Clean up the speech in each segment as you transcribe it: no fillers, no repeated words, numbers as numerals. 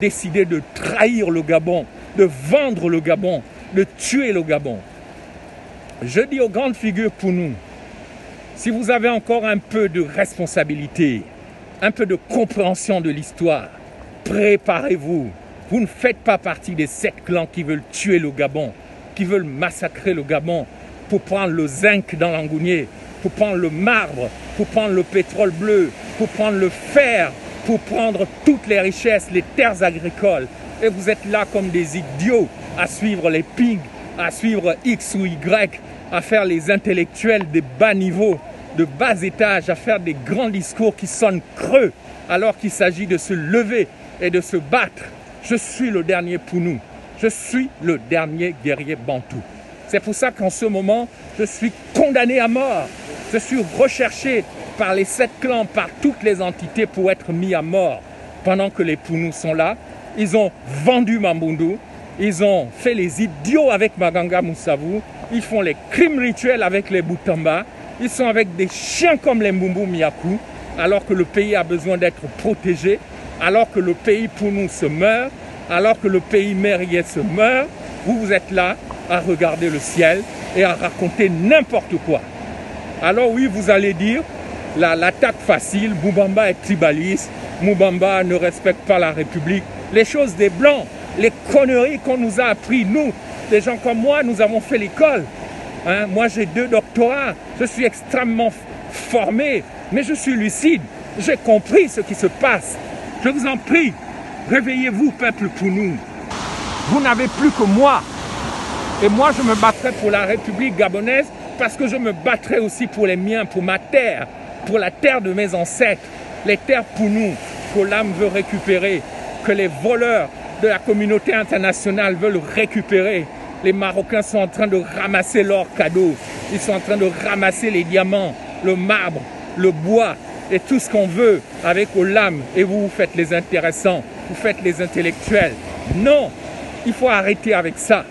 décidé de trahir le Gabon, de vendre le Gabon, de tuer le Gabon. Je dis aux grandes figures pour nous, si vous avez encore un peu de responsabilité, un peu de compréhension de l'histoire, préparez-vous. Vous ne faites pas partie des 7 clans qui veulent tuer le Gabon, qui veulent massacrer le Gabon pour prendre le zinc dans l'Angounier, pour prendre le marbre, pour prendre le pétrole bleu, pour prendre le fer, pour prendre toutes les richesses, les terres agricoles. Et vous êtes là comme des idiots à suivre les pings, à suivre X ou Y, à faire les intellectuels des bas niveaux, de bas étages, à faire des grands discours qui sonnent creux, alors qu'il s'agit de se lever et de se battre. Je suis le dernier Pounou. Je suis le dernier guerrier bantou. C'est pour ça qu'en ce moment, je suis condamné à mort. Je suis recherché par les 7 clans, par toutes les entités pour être mis à mort. Pendant que les Pounous sont là, ils ont vendu Mambundu, ils ont fait les idiots avec Maganga Moussavou, ils font les crimes rituels avec les Boutamba, ils sont avec des chiens comme les Mbumbu Miakou, alors que le pays a besoin d'être protégé, alors que le pays Pounou se meurt, alors que le pays Mérié se meurt, vous êtes là à regarder le ciel et à raconter n'importe quoi. Alors oui, vous allez dire, l'attaque facile, Moubamba est tribaliste, Moubamba ne respecte pas la République. Les choses des Blancs, les conneries qu'on nous a appris, nous, des gens comme moi, nous avons fait l'école. Hein? Moi, j'ai 2 doctorats, je suis extrêmement formé, mais je suis lucide. J'ai compris ce qui se passe. Je vous en prie, réveillez-vous, peuple Pounou. Vous n'avez plus que moi. Et moi, je me battrai pour la République gabonaise parce que je me battrai aussi pour les miens, pour ma terre, pour la terre de mes ancêtres, les terres Pounou que l'âme veut récupérer, que les voleurs de la communauté internationale veulent récupérer. Les Marocains sont en train de ramasser leurs cadeaux, ils sont en train de ramasser les diamants, le marbre, le bois et tout ce qu'on veut avec Olam. Et vous faites les intéressants, vous faites les intellectuels. Non, il faut arrêter avec ça.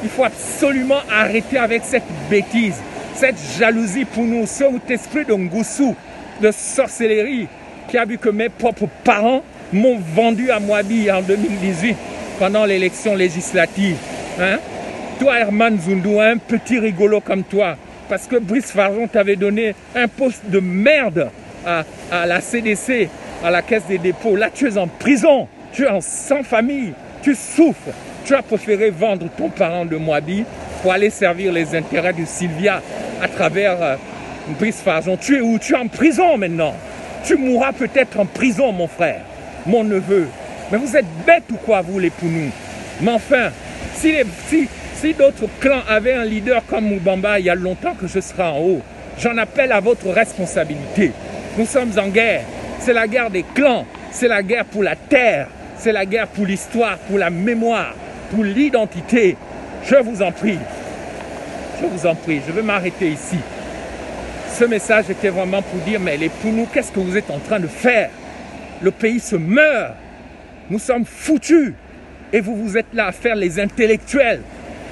Il faut absolument arrêter avec cette bêtise, cette jalousie pour nous, cet esprit de Ngoussou, de sorcellerie qui a vu que mes propres parents m'ont vendu à Mouabi en 2018 pendant l'élection législative. Hein? Toi, Herman Zundu, un petit rigolo comme toi, parce que Brice Farjon t'avait donné un poste de merde à la CDC, à la Caisse des dépôts. Là, tu es en prison, tu es sans famille, tu souffres. Tu as préféré vendre ton parent de Mouabi pour aller servir les intérêts de Sylvia à travers Brice Farjon. Tu es où? Tu es en prison maintenant. Tu mourras peut-être en prison, mon frère, mon neveu. Mais vous êtes bêtes ou quoi, vous, les Pounous? Mais enfin, si d'autres clans avaient un leader comme Moubamba, il y a longtemps que je serai en haut. J'en appelle à votre responsabilité. Nous sommes en guerre. C'est la guerre des clans. C'est la guerre pour la terre. C'est la guerre pour l'histoire, pour la mémoire, pour l'identité. Je vous en prie. Je vous en prie. Je vais m'arrêter ici. Ce message était vraiment pour dire, mais les Pounous, qu'est-ce que vous êtes en train de faire? Le pays se meurt. Nous sommes foutus. Et vous êtes là à faire les intellectuels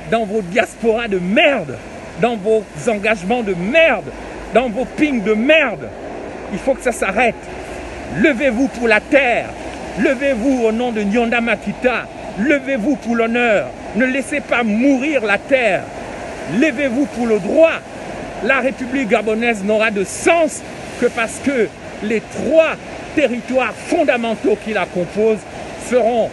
dans vos diasporas de merde, dans vos engagements de merde, dans vos pings de merde. Il faut que ça s'arrête. Levez-vous pour la terre. Levez-vous au nom de Nyonda Makita. Levez-vous pour l'honneur. Ne laissez pas mourir la terre. Levez-vous pour le droit. La République gabonaise n'aura de sens que parce que les 3 territoires fondamentaux qui la composent seront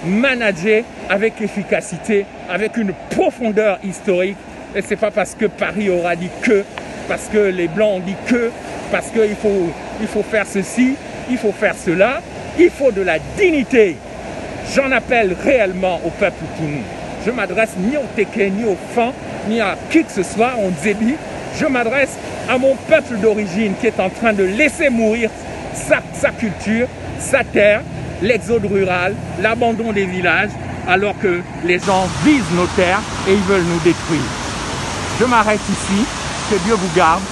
managés avec efficacité, avec une profondeur historique. Et ce n'est pas parce que Paris aura dit que, parce que les Blancs ont dit que, parce qu'il faut faire ceci, il faut faire cela. Il faut de la dignité. J'en appelle réellement au peuple Pounou. Je m'adresse ni au Téké, ni au Fan, ni à qui que ce soit, au Nzebi. Je m'adresse à mon peuple d'origine qui est en train de laisser mourir sa culture, sa terre, l'exode rural, l'abandon des villages, alors que les gens visent nos terres et ils veulent nous détruire. Je m'arrête ici. Que Dieu vous garde,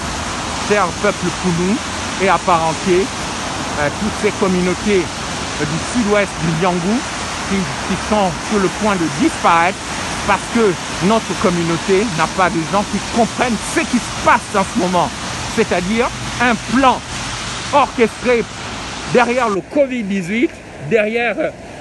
cher peuple Pounou et apparentés, toutes ces communautés du sud-ouest du Liangou qui sont sur le point de disparaître parce que notre communauté n'a pas de gens qui comprennent ce qui se passe en ce moment. C'est-à-dire un plan orchestré derrière le Covid-18, derrière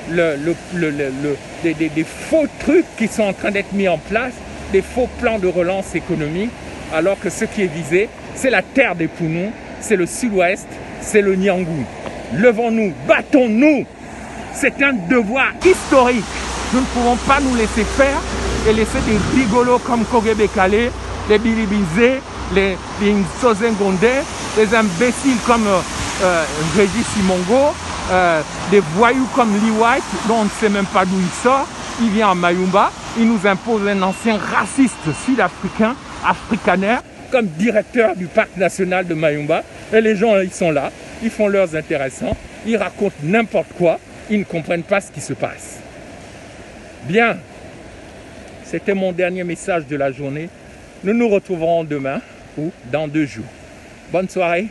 des faux trucs qui sont en train d'être mis en place, des faux plans de relance économique, alors que ce qui est visé, c'est la terre des Pounous, c'est le sud-ouest, c'est le Nyangou. Levons-nous, battons-nous. C'est un devoir historique. Nous ne pouvons pas nous laisser faire et laisser des rigolos comme Kogebe Kale, les Bilibizé, les Nsozengonde, des imbéciles comme Régis Simongo, des voyous comme Lee White, dont on ne sait même pas d'où il sort. Il vient à Mayumba, il nous impose un ancien raciste sud-africain, afrikaner, comme directeur du parc national de Mayumba. Et les gens, ils sont là, ils font leurs intéressants, ils racontent n'importe quoi, ils ne comprennent pas ce qui se passe. Bien, c'était mon dernier message de la journée. Nous nous retrouverons demain ou dans 2 jours. Bonne soirée.